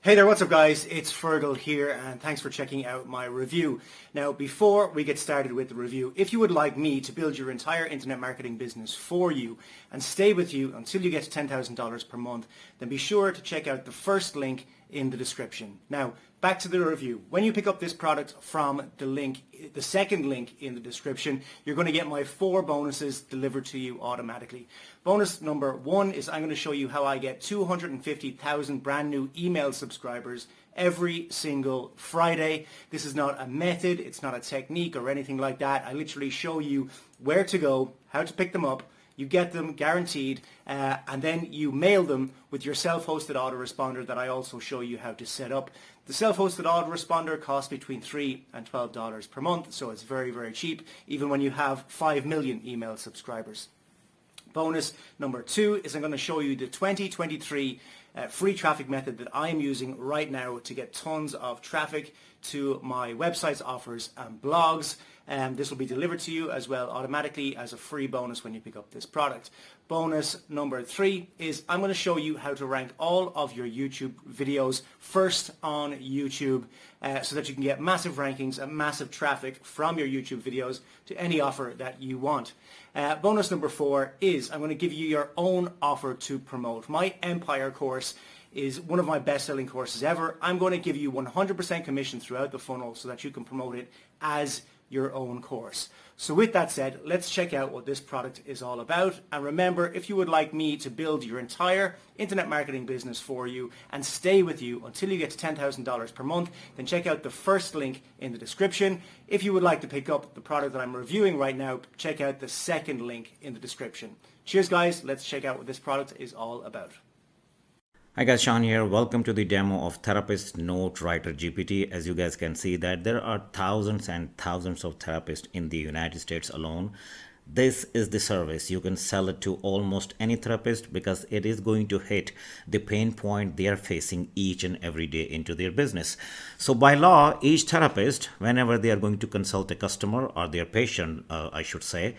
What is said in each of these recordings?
Hey there, what's up guys? It's Fergal here and thanks for checking out my review. Now before we get started with the review, if you would like me to build your entire internet marketing business for you and stay with you until you get to $10,000 per month, then be sure to check out the first link in the description. Now back to the review. When you pick up this product from the second link in the description, you're going to get my 4 bonuses delivered to you automatically. Bonus number 1 is I'm going to show you how I get 250,000 brand new email subscribers every single Friday. This is not a method, it's not a technique or anything like that. I literally show you where to go, how to pick them up. You get them guaranteed, and then you mail them with your self-hosted autoresponder that I also show you how to set up. The self-hosted autoresponder costs between $3 and $12 per month, so it's very, very cheap, even when you have 5 million email subscribers. Bonus number 2 is I'm going to show you the 2023 free traffic method that I'm using right now to get tons of traffic to my websites, offers and blogs. This will be delivered to you as well automatically as a free bonus when you pick up this product. Bonus number 3 is I'm going to show you how to rank all of your YouTube videos first on YouTube so that you can get massive rankings and massive traffic from your YouTube videos to any offer that you want. Bonus number 4 is I'm going to give you your own offer to promote. My Empire course is one of my best-selling courses ever. I'm going to give you 100% commission throughout the funnel so that you can promote it as your own course. So with that said, let's check out what this product is all about. And remember, if you would like me to build your entire internet marketing business for you and stay with you until you get to $10,000 per month, then check out the first link in the description. If you would like to pick up the product that I'm reviewing right now, check out the second link in the description. Cheers guys, let's check out what this product is all about. Hi guys, Sean here. Welcome to the demo of Therapist Note Writer GPT. As you guys can see that there are thousands and thousands of therapists in the United States alone. This is the service. You can sell it to almost any therapist because it is going to hit the pain point they are facing each and every day into their business. So by law, each therapist, whenever they are going to consult a customer or their patient, I should say,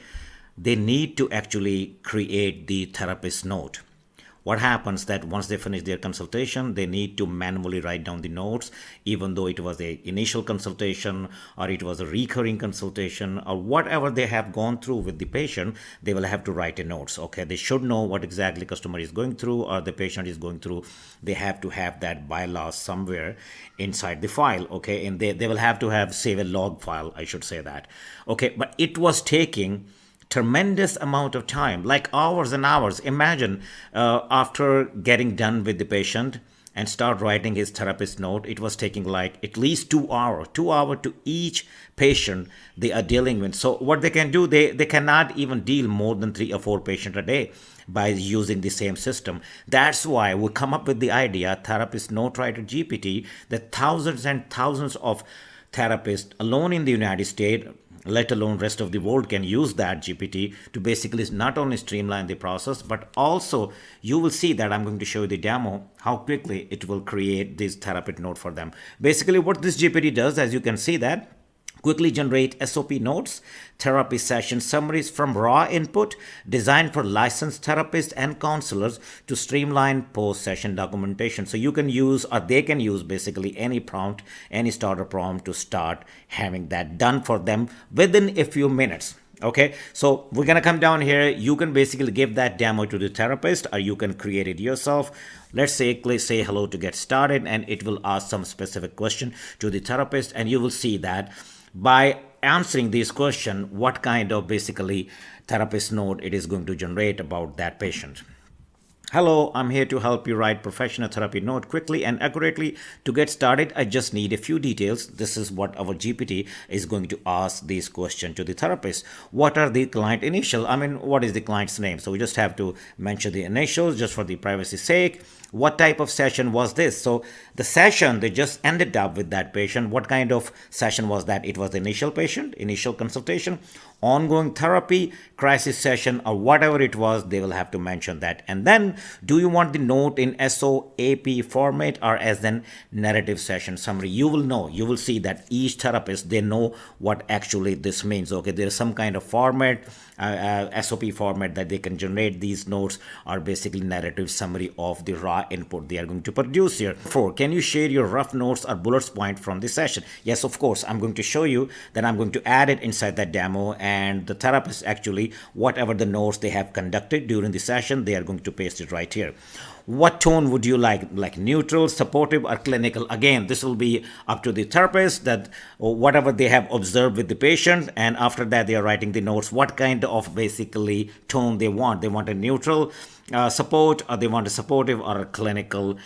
they need to actually create the therapist note. What happens that once they finish their consultation, they need to manually write down the notes, even though it was an initial consultation or it was a recurring consultation or whatever they have gone through with the patient, they will have to write a notes. Okay, they should know what exactly customer is going through or the patient is going through. They have to have that bylaw somewhere inside the file. Okay, and they will have to have save a log file, I should say that. Okay, but it was taking tremendous amount of time, like hours and hours. Imagine after getting done with the patient and start writing his therapist note, it was taking like at least 2 hours to each patient they are dealing with. So what they can do, they cannot even deal more than 3 or 4 patients a day by using the same system. That's why we come up with the idea, Therapist Note Writer GPT, that thousands and thousands of therapists alone in the United States, let alone rest of the world, can use that GPT to basically not only streamline the process, but also you will see that I'm going to show you the demo, how quickly it will create this therapist note for them. Basically what this GPT does, as you can see that, quickly generate SOP notes, therapy session summaries from raw input designed for licensed therapists and counselors to streamline post-session documentation. So you can use, or they can use basically any prompt, any starter prompt to start having that done for them within a few minutes. Okay, so we're gonna come down here. You can basically give that demo to the therapist or you can create it yourself. Let's say hello to get started, and it will ask some specific question to the therapist, and you will see that by answering this question, what kind of basically therapist note it is going to generate about that patient. Hello, I'm here to help you write professional therapy note quickly and accurately. To get started, I just need a few details. This is what our GPT is going to ask this question to the therapist. What are the client initial? What is the client's name? So we just have to mention the initials just for the privacy sake. What type of session was this? So the session, they just ended up with that patient. What kind of session was that? It was the initial patient, initial consultation, ongoing therapy, crisis session, or whatever it was, they will have to mention that. And then, do you want the note in SOAP format or as an narrative session summary? You will know, you will see that each therapist, they know what actually this means. Okay, there is some kind of format, SOP format that they can generate these notes, or basically narrative summary of the raw input they are going to produce here. 4. Can you share your rough notes or bullets point from the session? Yes, of course. I'm going to show you that I'm going to add it inside that demo, and the therapist actually, whatever the notes they have conducted during the session, they are going to paste it right here. What tone would you like neutral, supportive, or clinical? Again, this will be up to the therapist, that whatever they have observed with the patient, and after that they are writing the notes what kind of basically tone they want. They want a neutral support, or they want a supportive or a clinical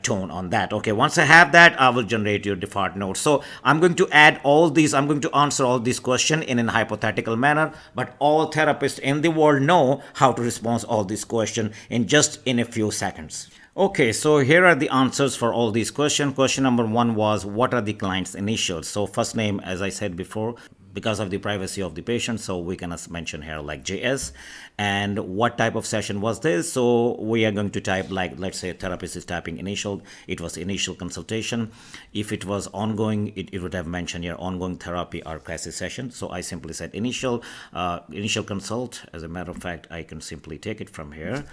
tone on that. Okay, once I have that, I will generate your default notes. So I'm going to add all these, I'm going to answer all these questions in a hypothetical manner, but all therapists in the world know how to respond all these questions in a few seconds. Okay, so here are the answers for all these questions. Question number 1 was, what are the client's initials? So first name, as I said before, because of the privacy of the patient, so we can mention here like JS. And what type of session was this? So we are going to type, like, let's say a therapist is typing initial, it was initial consultation. If it was ongoing, it would have mentioned here ongoing therapy or crisis session. So I simply said initial consult. As a matter of fact, I can simply take it from here,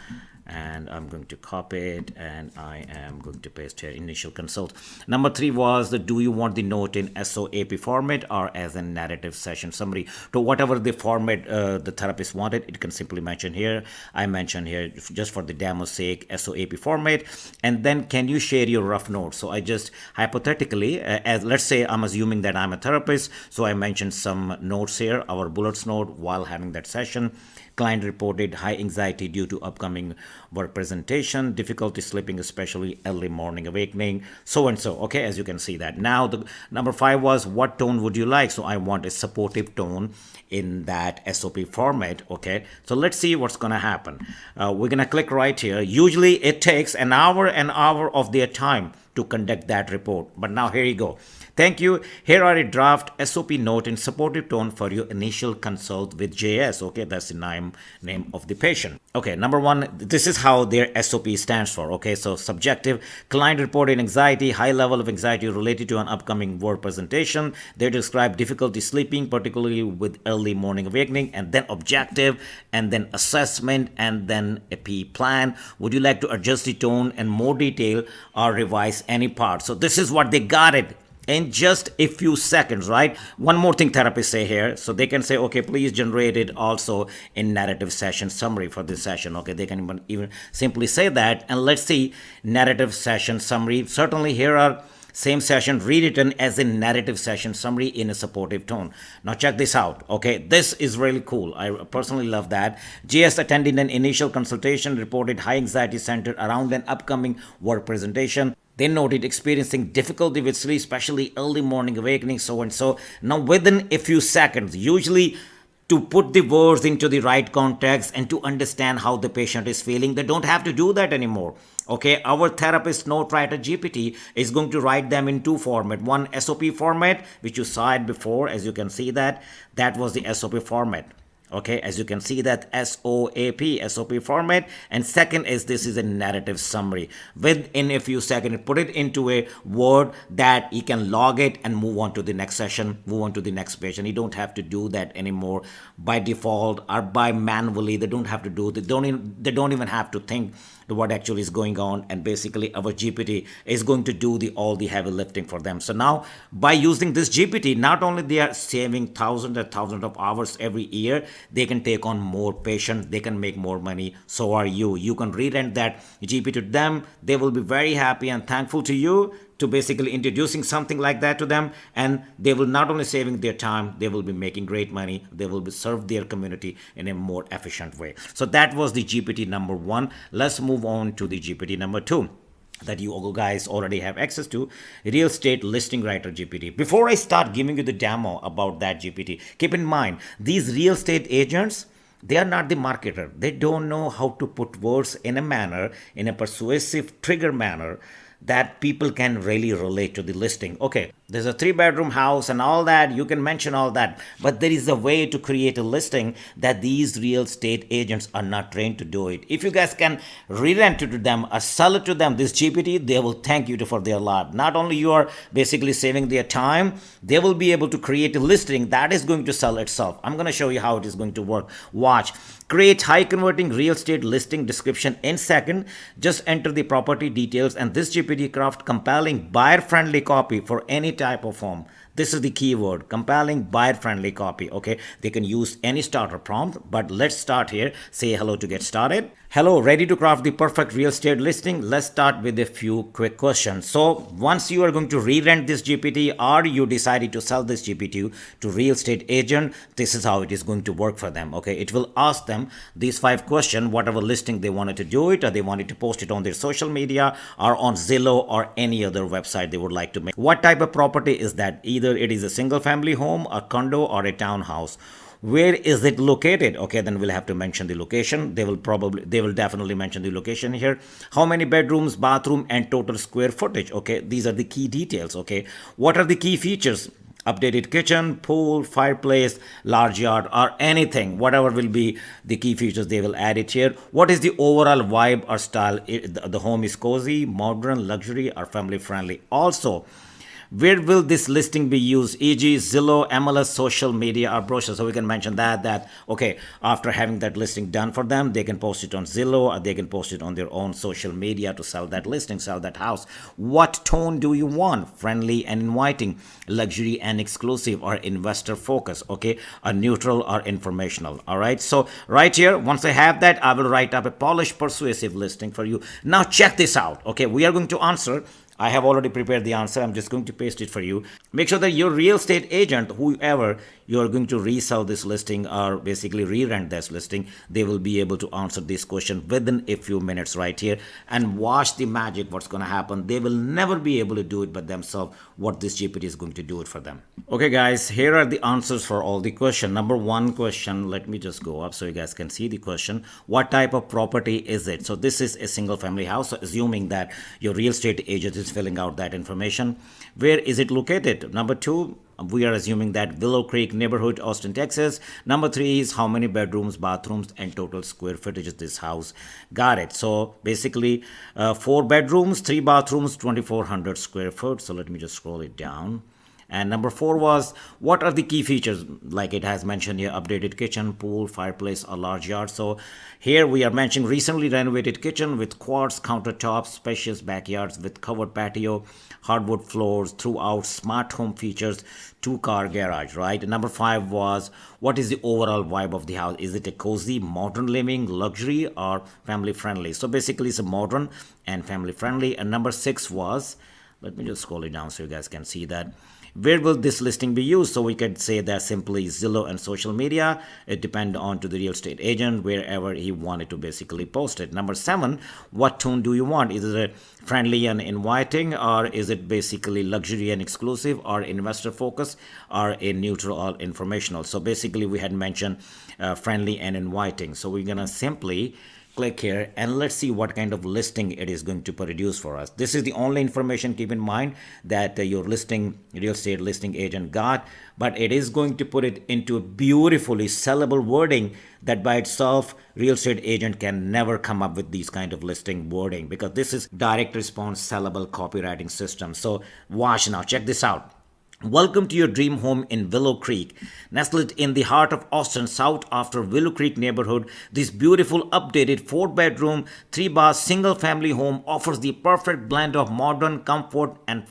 and I'm going to copy it, and I am going to paste here initial consult. Number 3 was the, do you want the note in SOAP format or as a narrative session summary? So whatever the format the therapist wanted, it can simply mention here. I mentioned here just for the demo's sake SOAP format. And then, can you share your rough notes? So I just hypothetically, as let's say I'm assuming that I'm a therapist, so I mentioned some notes here, our bullets note while having that session. Client reported high anxiety due to upcoming work presentation, difficulty sleeping, especially early morning awakening, so and so. Okay, as you can see that. Now, the number 5 was, what tone would you like? So I want a supportive tone in that SOP format. Okay, so let's see what's gonna happen. We're gonna click right here. Usually it takes an hour of their time to conduct that report, but now here you go. Thank you. Here are a draft SOP note in supportive tone for your initial consult with JS. Okay, that's the name of the patient. Okay, number 1, this is how their SOP stands for. Okay, so subjective, client reported anxiety, high level of anxiety related to an upcoming work presentation. They describe difficulty sleeping, particularly with early morning awakening. And then objective, and then assessment, and then a P plan. Would you like to adjust the tone in more detail or revise any part? So this is what they got it in just a few seconds, right? One more thing therapists say here. So they can say, okay, please generate it also in narrative session summary for this session. Okay, they can even simply say that. And let's see, narrative session summary. Certainly here are same session rewritten as a narrative session summary in a supportive tone. Now check this out. Okay, this is really cool. I personally love that. JS attending an initial consultation reported high anxiety centered around an upcoming work presentation. They noted experiencing difficulty with sleep, especially early morning awakening, so and so. Now, within a few seconds, usually to put the words into the right context and to understand how the patient is feeling, they don't have to do that anymore. Okay, our therapist note writer GPT is going to write them in 2 formats. One, SOP format, which you saw it before, as you can see that was the SOP format. Okay, as you can see that SOP format. And second is, this is a narrative summary. Within a few seconds, put it into a Word that you can log it and move on to the next session, move on to the next patient. You don't have to do that anymore by default or by manually. They don't have to do, they don't even have to think what actually is going on, and basically our GPT is going to do all the heavy lifting for them. So now, by using this GPT, not only they are saving thousands and thousands of hours every year, they can take on more patients, they can make more money. So are you. You can re-rent that GPT to them. They will be very happy and thankful to you to basically introducing something like that to them, and they will not only saving their time, they will be making great money, they will be serve their community in a more efficient way. So that was the GPT number 1. Let's move on to the GPT number 2 that you guys already have access to, Real Estate Listing Writer GPT. Before I start giving you the demo about that GPT, keep in mind, these real estate agents, they are not the marketer. They don't know how to put words in a manner, in a persuasive trigger manner, that people can really relate to the listing. Okay, There's a 3 bedroom house and all that. You can mention all that. But there is a way to create a listing that these real estate agents are not trained to do it. If you guys can re-rent it to them or sell it to them, this GPT, they will thank you for their lot. Not only you are basically saving their time, they will be able to create a listing that is going to sell itself. I'm going to show you how it is going to work. Watch. Create high converting real estate listing description in second. Just enter the property details and this GPT craft compelling buyer friendly copy for any type of home. This is the keyword, compelling buyer friendly copy. Okay, they can use any starter prompt, but let's start here. Say hello to get started. Hello, ready to craft the perfect real estate listing? Let's start with a few quick questions. So once you are going to re-rent this GPT or you decided to sell this GPT to real estate agent, this is how it is going to work for them. Okay, it will ask them these 5 questions, whatever listing they wanted to do it, or they wanted to post it on their social media or on Zillow or any other website they would like to make. What type of property is that? Either it is a single family home, a condo, or a townhouse. Where is it located? Okay, then we'll have to mention the location. They will definitely mention the location here. How many bedrooms, bathroom, and total square footage? Okay, these are the key details. Okay, what are the key features? Updated kitchen, pool, fireplace, large yard, or anything, whatever will be the key features, they will add it here. What is the overall vibe or style? The home is cozy, modern, luxury, or family friendly. Also, where will this listing be used? E.g. Zillow, MLS, social media, or brochure. So we can mention that okay, after having that listing done for them, they can post it on Zillow or they can post it on their own social media to sell that listing, sell that house. What tone do you want? Friendly and inviting, luxury and exclusive, or investor focus? Okay, a neutral or informational. All right, so right here, once I have that, I will write up a polished, persuasive listing for you. Now check this out. Okay, we are going to answer. I have already prepared the answer. I'm just going to paste it for you. Make sure that your real estate agent, whoever you're going to resell this listing or basically re-rent this listing, they will be able to answer this question within a few minutes right here. And watch the magic, what's going to happen. They will never be able to do it by themselves, what this GPT is going to do it for them. Okay guys, here are the answers for all the question. Number 1 question, let me just go up so you guys can see the question. What type of property is it? So this is a single family house, so assuming that your real estate agent is filling out that information. Where is it located? Number 2, we are assuming that Willow Creek neighborhood, Austin, Texas. Number 3 is how many bedrooms, bathrooms, and total square footage is this house. Got it. So basically 4 bedrooms, 3 bathrooms, 2,400 square foot. So let me just scroll it down. And number 4 was, what are the key features? Like it has mentioned here, updated kitchen, pool, fireplace, a large yard. So here we are mentioning recently renovated kitchen with quartz countertops, spacious backyards with covered patio, hardwood floors throughout, smart home features, 2-car garage, right? And number 5 was, what is the overall vibe of the house? Is it a cozy, modern living, luxury, or family friendly? So basically it's a modern and family friendly. And number 6 was, let me just scroll it down so you guys can see that. Where will this listing be used? So we could say that simply Zillow and social media. It depends on to the real estate agent, wherever he wanted to basically post it. Number 7, what tone do you want? Is it a friendly and inviting, or is it basically luxury and exclusive, or investor focus, or a neutral or informational? So basically we had mentioned friendly and inviting. So we're gonna simply click here and let's see what kind of listing it is going to produce for us. This is the only information, keep in mind, that your real estate listing agent got, but it is going to put it into a beautifully sellable wording that by itself real estate agent can never come up with these kind of listing wording, because this is direct response sellable copywriting system. So watch now, check this out. Welcome to your dream home in Willow Creek. Nestled in the heart of Austin, south after Willow Creek neighborhood, this beautiful updated 4-bedroom, 3-bath single-family home offers the perfect blend of modern comfort and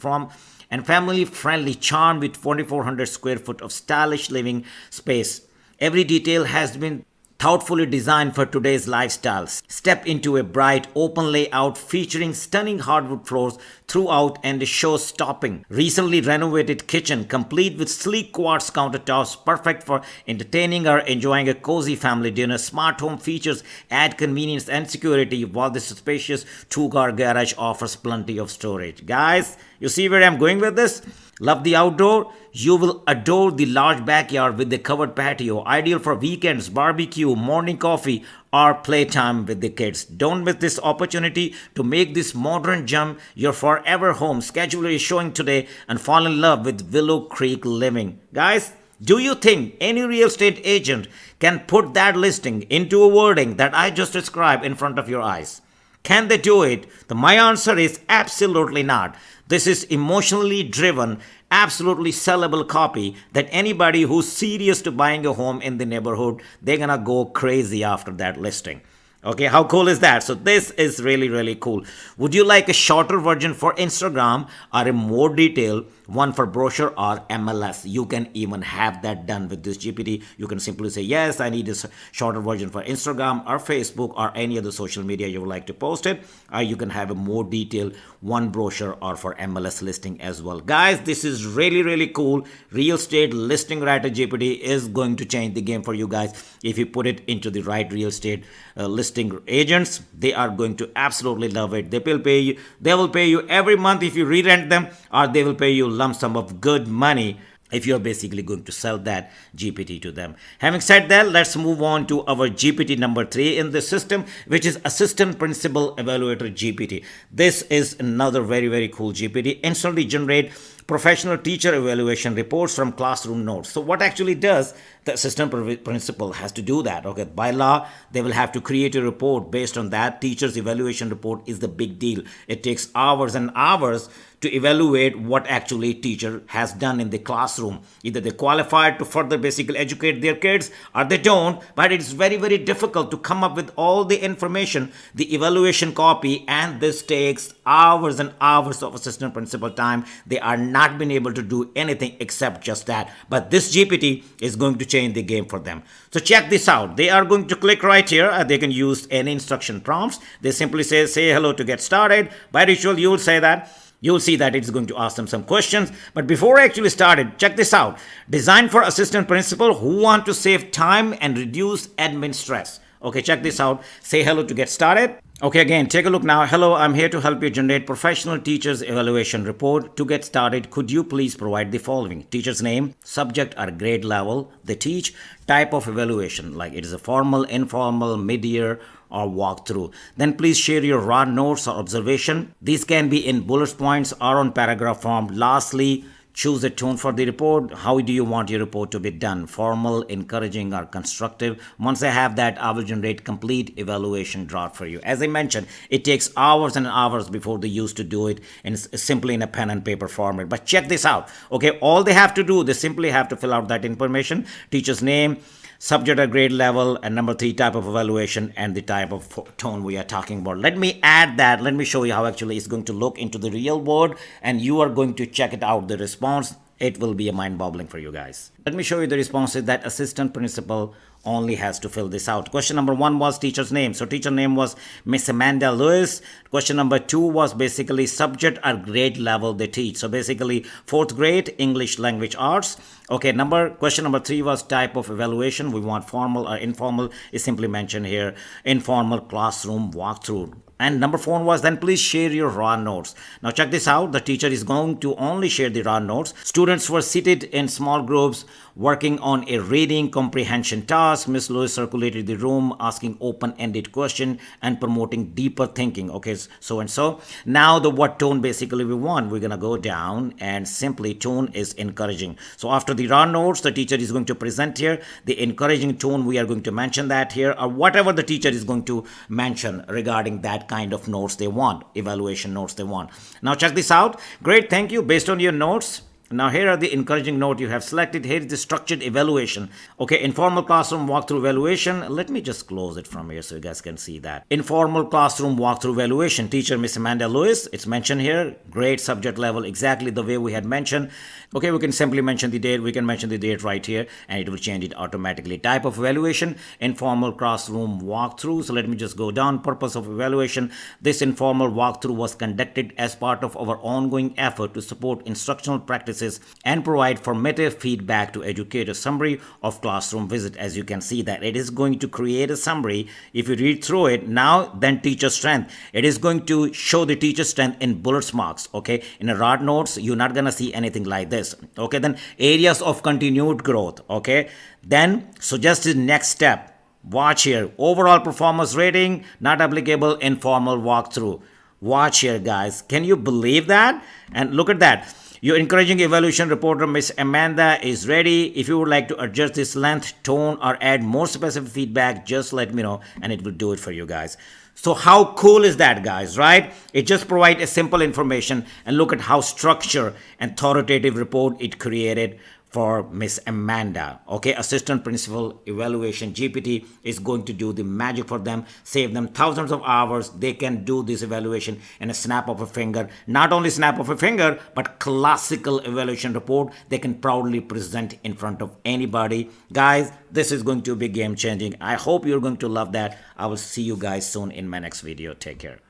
family-friendly charm with 2,400 square foot of stylish living space. Every detail has been thoughtfully designed for today's lifestyles. Step into a bright, open layout featuring stunning hardwood floors throughout and a show-stopping, recently renovated kitchen complete with sleek quartz countertops, perfect for entertaining or enjoying a cozy family dinner. Smart home features add convenience and security, while this spacious 2-car garage offers plenty of storage. Guys, you see where I'm going with this? Love the outdoor? You will adore the large backyard with the covered patio, ideal for weekends, barbecue, morning coffee, or playtime with the kids. Don't miss this opportunity to make this modern jump your forever home. Schedule is showing today and fall in love with Willow Creek Living. Guys, do you think any real estate agent can put that listing into a wording that I just described in front of your eyes? Can they do it? My answer is absolutely not. This is emotionally driven, absolutely sellable copy that anybody who's serious to buying a home in the neighborhood, they're gonna go crazy after that listing. Okay, how cool is that? So this is really, really cool. Would you like a shorter version for Instagram or a more detailed one for brochure or MLS? You can even have that done with this GPT. You can simply say, yes, I need a shorter version for Instagram or Facebook or any other social media you would like to post it. Or you can have a more detailed one brochure or for MLS listing as well. Guys, this is really, really cool. Real estate listing writer GPT is going to change the game for you guys. If you put it into the right real estate listing agents, they are going to absolutely love it. They will pay you every month if you re-rent them, or they will pay you lump sum of good money if you're basically going to sell that GPT to them. Having said that, let's move on to our GPT number 3 in the system, which is Assistant Principal Evaluator GPT. This is another very, very cool GPT. Instantly generate professional teacher evaluation reports from classroom notes. So what actually does the assistant principal has to do that? Okay, by law, they will have to create a report based on that. Teacher's evaluation report is the big deal. It takes hours and hours to evaluate what actually teacher has done in the classroom. Either they qualified to further basically educate their kids or they don't, but it's very, very difficult to come up with all the information, the evaluation copy, and this takes hours and hours of assistant principal time. They are not been able to do anything except just that. But this GPT is going to change the game for them. So check this out. They are going to click right here. They can use any instruction prompts. They simply say hello to get started. By ritual, you will say that. You'll see that it's going to ask them some questions. But before I actually started, check this out. Designed for assistant principal who want to save time and reduce admin stress. Okay, check this out. Say hello to get started. Okay, again, take a look now. Hello, I'm here to help you generate professional teachers evaluation report. To get started, could you please provide the following? Teacher's name, subject or grade level they teach, type of evaluation, like it is a formal, informal, mid-year, or walkthrough. Then please share your raw notes or observation. These can be in bullet points or on paragraph form. Lastly, choose a tone for the report. How do you want your report to be done? Formal, encouraging, or constructive? Once I have that, I will generate complete evaluation draft for you. As I mentioned, it takes hours and hours before they used to do it and simply in a pen and paper format. But check this out. Okay, all they have to do, they simply have to fill out that information, teacher's name, subject or grade level, and number 3, type of evaluation, and the type of tone we are talking about. Let me add that. Let me show you how actually it's going to look into the real world, and you are going to check it out. The response, it will be a mind-boggling for you guys. Let me show you the responses that assistant principal only has to fill this out. Question number 1 was teacher's name. So teacher name was Miss Amanda Lewis. Question number 2 was basically subject or grade level they teach. So basically 4th grade English language arts. Okay, question number 3 was type of evaluation. We want formal or informal is simply mentioned here. Informal classroom walkthrough. And number 4 was then please share your raw notes. Now check this out. The teacher is going to only share the raw notes. Students were seated in small groups working on a reading comprehension task. Miss Lewis circulated the room asking open-ended question and promoting deeper thinking. Okay, so and so. Now the what tone basically we want. We're going to go down and simply tone is encouraging. So after the raw notes, the teacher is going to present here. The encouraging tone, we are going to mention that here, or whatever the teacher is going to mention regarding that kind of notes they want, evaluation notes they want. Now check this out. Great, thank you. Based on your notes, now here are the encouraging note you have selected. Here is the structured evaluation. Okay, informal classroom walkthrough evaluation. Let me just close it from here so you guys can see that. Informal classroom walkthrough evaluation. Teacher Miss Amanda Lewis. It's mentioned here. Grade, subject level, exactly the way we had mentioned. Okay, we can simply mention the date. We can mention the date right here and it will change it automatically. Type of evaluation, informal classroom walkthrough. So let me just go down. Purpose of evaluation. This informal walkthrough was conducted as part of our ongoing effort to support instructional practices and provide formative feedback to educate. A summary of classroom visit. As you can see that it is going to create a summary. If you read through it now, then teacher strength. It is going to show the teacher strength in bullets marks. Okay, in a raw notes, you're not gonna see anything like this. Okay, then areas of continued growth. Okay, then suggested next step. Watch here. Overall performance rating, not applicable, informal walkthrough. Watch here, guys. Can you believe that? And look at that. Your encouraging evaluation reporter, Miss Amanda, is ready. If you would like to adjust this length, tone, or add more specific feedback, just let me know and it will do it for you guys. So how cool is that, guys, right? It just provides a simple information, and look at how structured and authoritative report it created for Miss Amanda. Okay, assistant principal evaluation GPT is going to do the magic for them, save them thousands of hours. They can do this evaluation in a snap of a finger. Not only snap of a finger, but classical evaluation report they can proudly present in front of anybody. Guys, this is going to be game changing. I hope you're going to love that. I will see you guys soon in my next video. Take care.